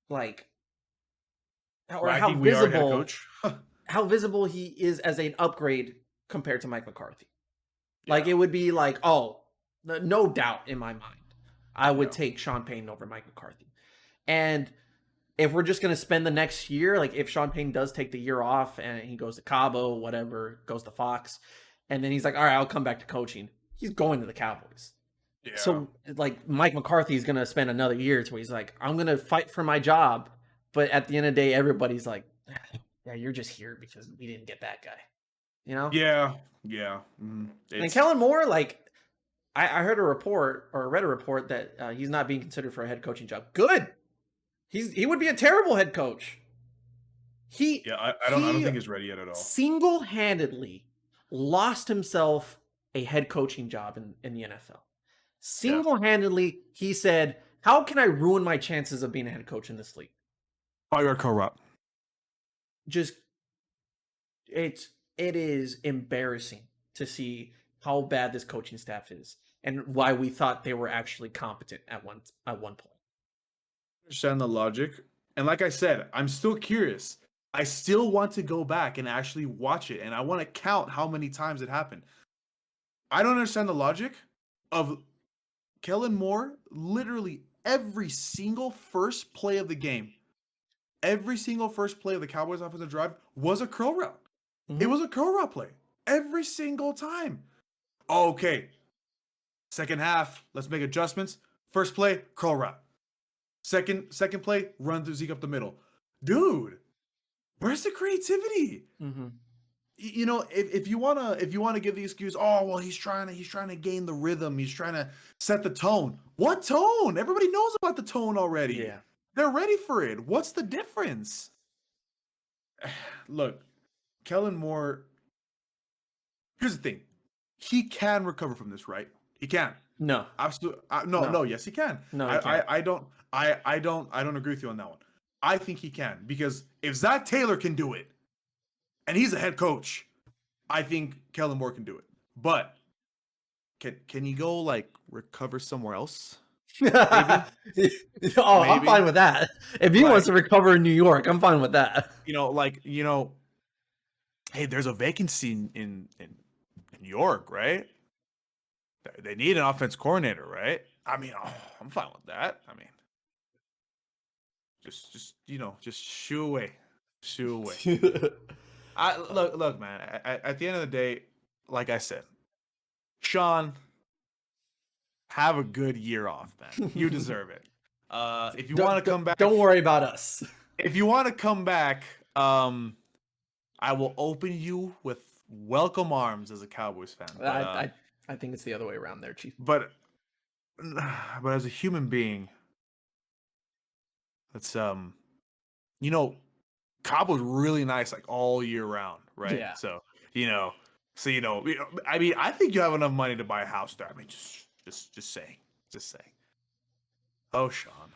like, or how visible he is as an upgrade compared to Mike McCarthy. Like, it would be like, oh, no doubt in my mind, I would take Sean Payton over Mike McCarthy. And if we're just going to spend the next year, like if Sean Payton does take the year off and he goes to Cabo, whatever, goes to Fox, and then he's like, all right, I'll come back to coaching. He's going to the Cowboys. Yeah. So like Mike McCarthy is going to spend another year where he's like, I'm going to fight for my job. But at the end of the day, everybody's like, yeah, you're just here because we didn't get that guy, you know? Yeah. Yeah. Mm, And Kellen Moore, like, I heard a report or read a report that he's not being considered for a head coaching job. Good. He would be a terrible head coach. I don't think he's ready yet at all. Single-handedly lost himself a head coaching job in the NFL. Single-handedly, he said, how can I ruin my chances of being a head coach in this league? Fire corrupt. Just it is embarrassing to see how bad this coaching staff is and why we thought they were actually competent at one point. Understand the logic. And like I said, I'm still curious. I still want to go back and actually watch it, and I want to count how many times it happened. I don't understand the logic of Kellen Moore. Literally every single first play of the game, every single first play of the Cowboys offensive drive was a curl route. Mm-hmm. It was a curl route play every single time. Okay, second half, let's make adjustments. First play, curl route. Second play, run through Zeke up the middle. Dude, where's the creativity? Mm-hmm. You know, if you wanna give the excuse, oh well, he's trying to gain the rhythm, he's trying to set the tone. What tone? Everybody knows about the tone already. Yeah, they're ready for it. What's the difference? Look, Kellen Moore. Here's the thing. He can recover from this, right? He can. No. Absolutely. No. Yes, he can. No, I don't agree with you on that one. I think he can, because if Zach Taylor can do it, and he's a head coach, I think Kellen Moore can do it. But can he go like recover somewhere else? Maybe? I'm fine with that. If he wants to recover in New York, I'm fine with that. Hey, there's a vacancy in New York, right? They need an offense coordinator, right? I mean, I'm fine with that. I mean, just shoo away. Look, man. At the end of the day, like I said, Sean, have a good year off, man. You deserve it. If you want to come back, don't worry about us. If you want to come back, I will open you with welcome arms as a Cowboys fan. But, I think it's the other way around there, Chief. But as a human being, it's Cowboys really nice like all year round, right? Yeah. So I mean, I think you have enough money to buy a house there. I mean, just saying. Oh, Sean.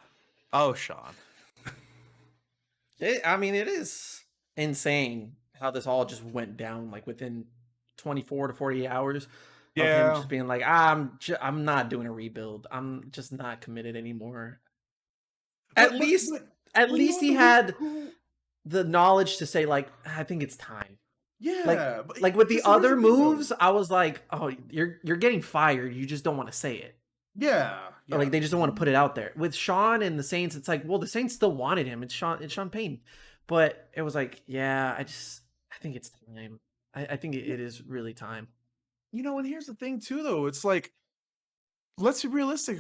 It is insane how this all just went down like within 24 to 48 hours. Yeah. Of him just being like, I'm not doing a rebuild. I'm just not committed anymore. At least he had the knowledge to say like, I think it's time. Yeah. Like with the other moves, I was like, oh, you're getting fired. You just don't want to say it. Yeah. Or like they just don't want to put it out there. With Sean and the Saints, it's like, well, the Saints still wanted him. It's Sean Payton. But it was like, yeah, I think it's time. I think it is really time. And here's the thing too, though. It's like, let's be realistic.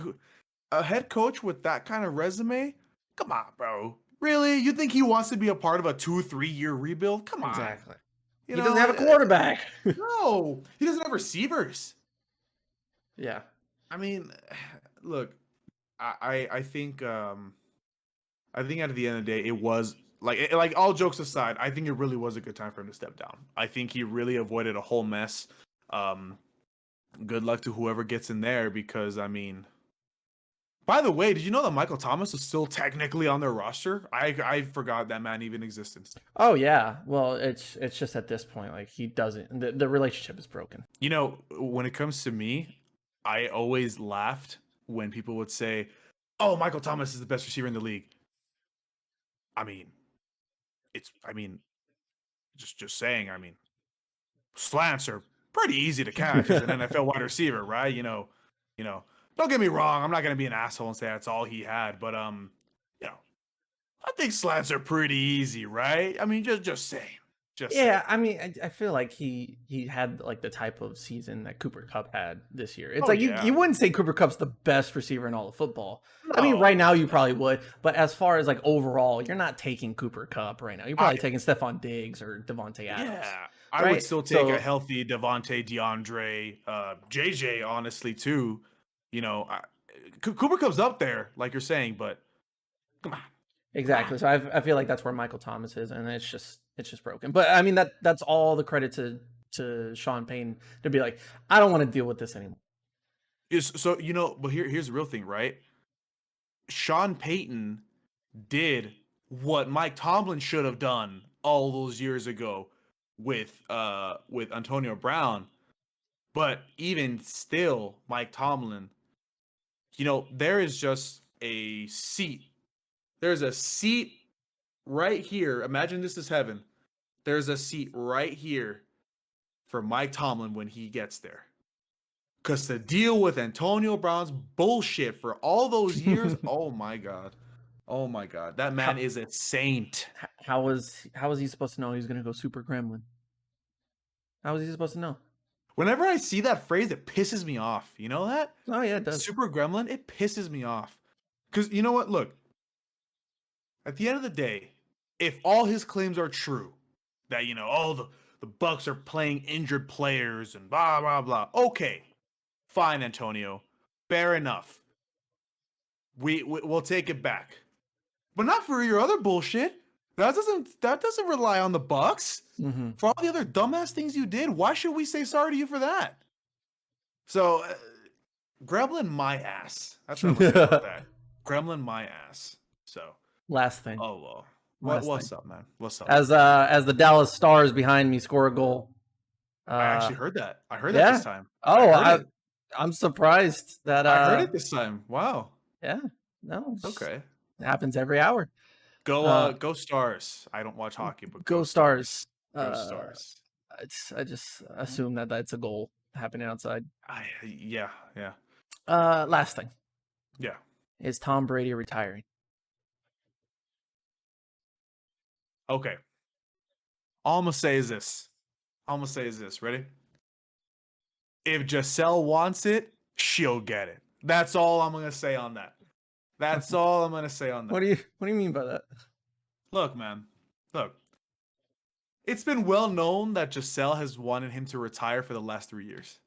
A head coach with that kind of resume, come on, bro. Really? You think he wants to be a part of a 2-3 year rebuild? Come on. Exactly. He doesn't have a quarterback. No, he doesn't have receivers. Yeah. I mean, look, I think at the end of the day, it was like all jokes aside, I think it really was a good time for him to step down. I think he really avoided a whole mess. Good luck to whoever gets in there, because I mean, by the way, did you know that Michael Thomas is still technically on their roster? I forgot that man even existed. Oh yeah. Well, it's just at this point, like he doesn't. The relationship is broken. When it comes to me, I always laughed when people would say, "Oh, Michael Thomas is the best receiver in the league." I mean, just saying. I mean, slants are pretty easy to catch as an NFL wide receiver, right? Don't get me wrong. I'm not going to be an asshole and say that's all he had, but I think slants are pretty easy, right? I mean, just saying. Yeah, I mean, I feel like he had like the type of season that Cooper Kupp had this year. It's Oh, like yeah. you wouldn't say Cooper Kupp's the best receiver in all of football. I mean, No, right now you probably would, but as far as like overall, you're not taking Cooper Kupp right now. You're probably I- taking Stephon Diggs or Devontae Adams. Yeah, I would right? still take a healthy Devontae, DeAndre, JJ, honestly, too. You know, Cooper Kupp's up there, like you're saying, but come on. Exactly. So I feel like that's where Michael Thomas is, and it's just broken. But I mean that's all the credit to Sean Payton to be like, I don't want to deal with this anymore. So but here's the real thing, right? Sean Payton did what Mike Tomlin should have done all those years ago with Antonio Brown. But even still, Mike Tomlin, there is just a seat. There's a seat right here. Imagine this is heaven. There's a seat right here for Mike Tomlin when he gets there. Because to deal with Antonio Brown's bullshit for all those years, oh my God. Oh my God. That man is a saint. How was he supposed to know he was going to go super gremlin? How was he supposed to know? Whenever I see that phrase, it pisses me off. You know that? Oh, yeah, it does. Super gremlin, it pisses me off. Because you know what? Look, at the end of the day, if all his claims are true, that, the Bucks are playing injured players and blah, blah, blah. Okay, fine, Antonio. Fair enough. We'll take it back. But not for your other bullshit. That doesn't rely on the Bucks. Mm-hmm. For all the other dumbass things you did, why should we say sorry to you for that? So, gremlin my ass. That's what I'm gonna say about that. Gremlin my ass. So, last thing. oh well. What's up, man? What's up? As the Dallas Stars behind me score a goal. I actually heard that. I heard that this time. Oh, I'm surprised that I heard it this time. Wow. Yeah. No. Okay. It happens every hour. Go Stars. I don't watch hockey, but go Stars. Go Stars. I just assume that that's a goal happening outside. Yeah. Last thing. Yeah. Is Tom Brady retiring? Okay. All I'm gonna say is this. Ready? If Giselle wants it, she'll get it. That's all I'm gonna say on that. That's all I'm gonna say on that. What do you mean by that? Look, man. Look. It's been well known that Giselle has wanted him to retire for the last 3 years.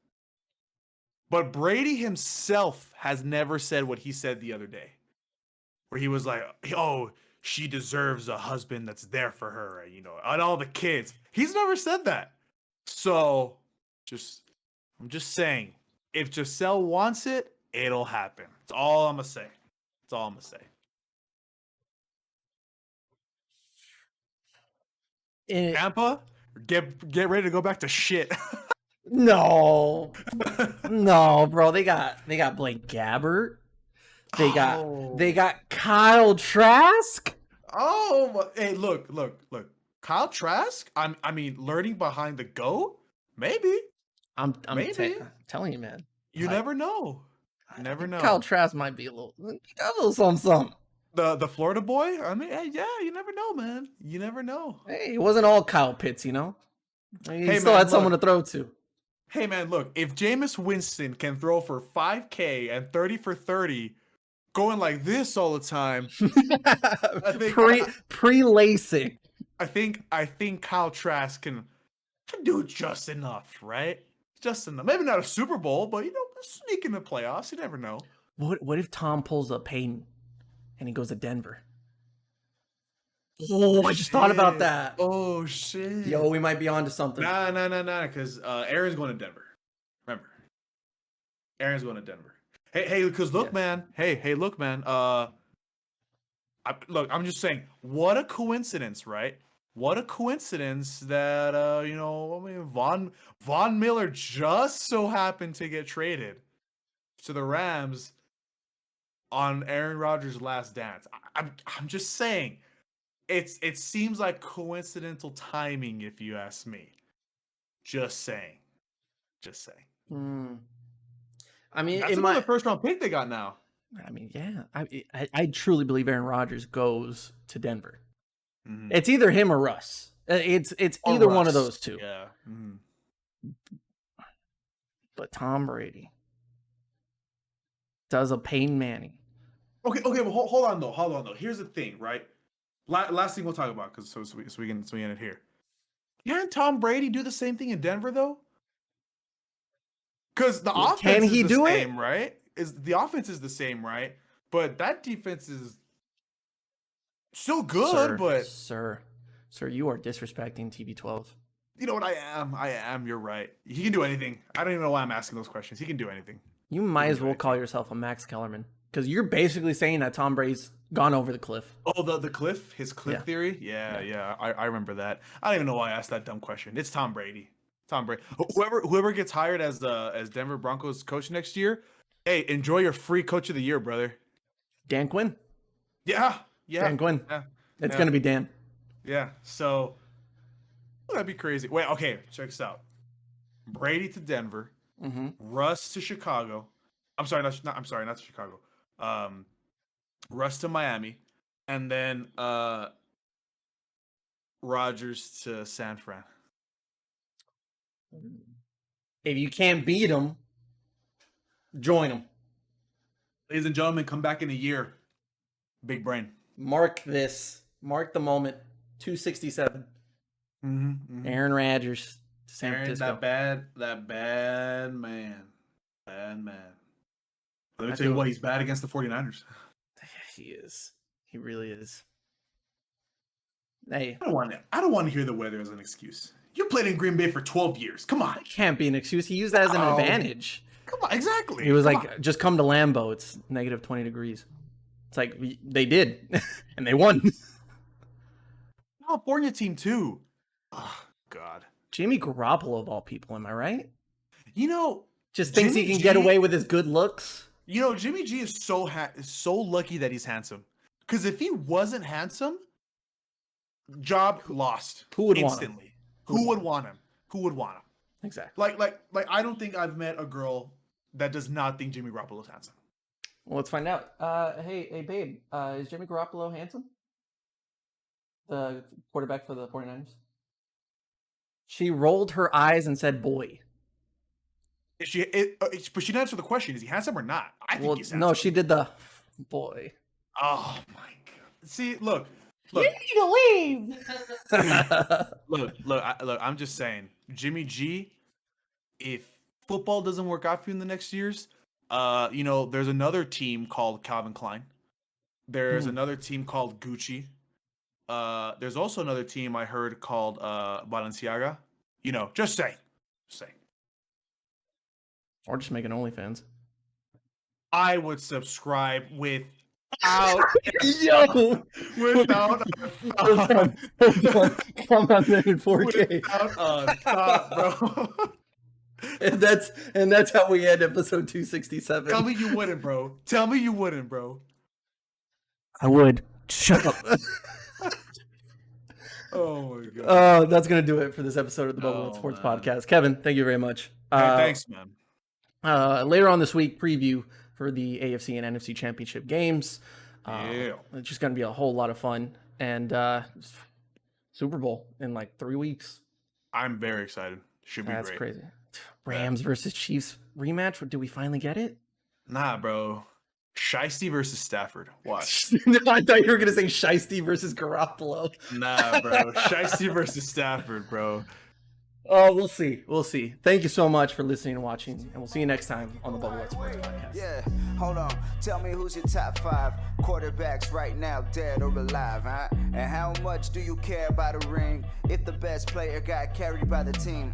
But Brady himself has never said what he said the other day. Where he was like, oh, she deserves a husband that's there for her, and all the kids. He's never said that. So, I'm just saying, if Giselle wants it, it'll happen. That's all I'm going to say. Tampa, get ready to go back to shit. No, bro. They got Blake Gabbert. They got Kyle Trask. Oh, hey, look. Kyle Trask? I mean, learning behind the GOAT? Maybe. I'm Maybe. telling you, man. You never know. You never know. Kyle Trask might be a little something. The Florida boy? I mean, hey, yeah, you never know, man. You never know. Hey, it wasn't all Kyle Pitts, He Hey, still man, had someone to throw to. Hey, man, look. If Jameis Winston can throw for 5K and 30 for 30, going like this all the time, I think pre-LASIK. I think Kyle Trask can do just enough, right? Just enough. Maybe not a Super Bowl, but sneak in the playoffs. You never know. What if Tom pulls up Payton and he goes to Denver? Oh, I just thought about that. Oh shit. Yo, we might be on to something. Nah. Because Aaron's going to Denver. Remember, Aaron's going to Denver. Hey, because look, man. Hey, look, man. I'm just saying, what a coincidence, right? What a coincidence that Von Miller just so happened to get traded to the Rams on Aaron Rodgers' last dance. I'm just saying, it seems like coincidental timing, if you ask me. Just saying. I mean, that's another first round pick they got now. I mean, yeah, I truly believe Aaron Rodgers goes to Denver. Mhm. It's either him or Russ. It's Or either one Russ. of those two. Yeah. Mhm. But Tom Brady does a Peyton Manning. Okay, but hold on though. Here's the thing, right? Last thing we'll talk about, because so we can end it here. Can Tom Brady do the same thing in Denver though? Because the offense Can he is the do it? same, right? The offense is the same, right? But that defense is still good. Sir, you are disrespecting TB12. You know what? I am. You're right. He can do anything. I don't even know why I'm asking those questions. He can do anything. You might as well call yourself a Max Kellerman, because you're basically saying that Tom Brady's gone over the cliff. Oh, the cliff? His cliff theory? Yeah. I remember that. I don't even know why I asked that dumb question. It's Tom Brady. Whoever gets hired as Denver Broncos coach next year, hey, enjoy your free coach of the year, brother. Dan Quinn. Yeah. Dan Quinn. Yeah. It's gonna be Dan. Yeah. So that'd be crazy. Wait, okay, check this out. Brady to Denver, Russ to Chicago. I'm sorry, not to Chicago. Russ to Miami, and then Rodgers to San Fran. If you can't beat them, join them. Ladies and gentlemen, come back in a year. Big brain. Mark this. Mark the moment. 267. Aaron Rodgers to San Francisco. That bad man. Bad man. Let me tell you what, he's bad against the 49ers. He is. He really is. Hey, I don't want to hear the weather as an excuse. You played in Green Bay for 12 years. Come on. it can't be an excuse. He used that as an advantage. Come on, exactly. He was just come to Lambeau. It's negative 20 degrees. It's like, they did. And they won. California team, too. Oh, God. Jimmy Garoppolo, of all people, am I right? You know, just thinks he can get away with his good looks. You know, Jimmy G is so lucky that he's handsome. Because if he wasn't handsome, job lost. Who would instantly. want him? Who would want him? Who would want him? Exactly. Like I don't think I've met a girl that does not think Jimmy Garoppolo is handsome. Well, let's find out. Hey, babe, is Jimmy Garoppolo handsome? The quarterback for the 49ers? She rolled her eyes and said, boy. But she didn't answer the question. Is he handsome or not? I think he's handsome. No, she did the boy. Oh, my God. See, look. You need to leave. Look, I'm just saying, Jimmy G, if football doesn't work out for you in the next years, there's another team called Calvin Klein. There's another team called Gucci. There's also another team I heard called Balenciaga. Just say. Or just make an OnlyFans. I would subscribe without Yo! without Come on there in 4K. without a thought, bro. And that's how we end episode 267. Tell me you wouldn't, bro. I would. Shut up. Oh my God. That's gonna do it for this episode of the Bubba Lutz Sports Podcast. Kevin, thank you very much. Hey, thanks, man. Later on this week, preview for the AFC and NFC Championship games. Yeah. It's just gonna be a whole lot of fun. And Super Bowl in like 3 weeks. I'm very excited. Should be That's great. crazy. Rams versus Chiefs rematch. Do we finally get it? Nah, bro. Shiesty versus Stafford. Watch. No, I thought you were gonna say Shiesty versus Garoppolo. Nah, bro. Shiesty versus Stafford, bro. Oh, we'll see. We'll see. Thank you so much for listening and watching, and we'll see you next time on the Bubba Lutz Sports Podcast. Yeah, hold on. Tell me who's your top 5 quarterbacks right now, dead or alive, huh? And how much do you care about a ring if the best player got carried by the team?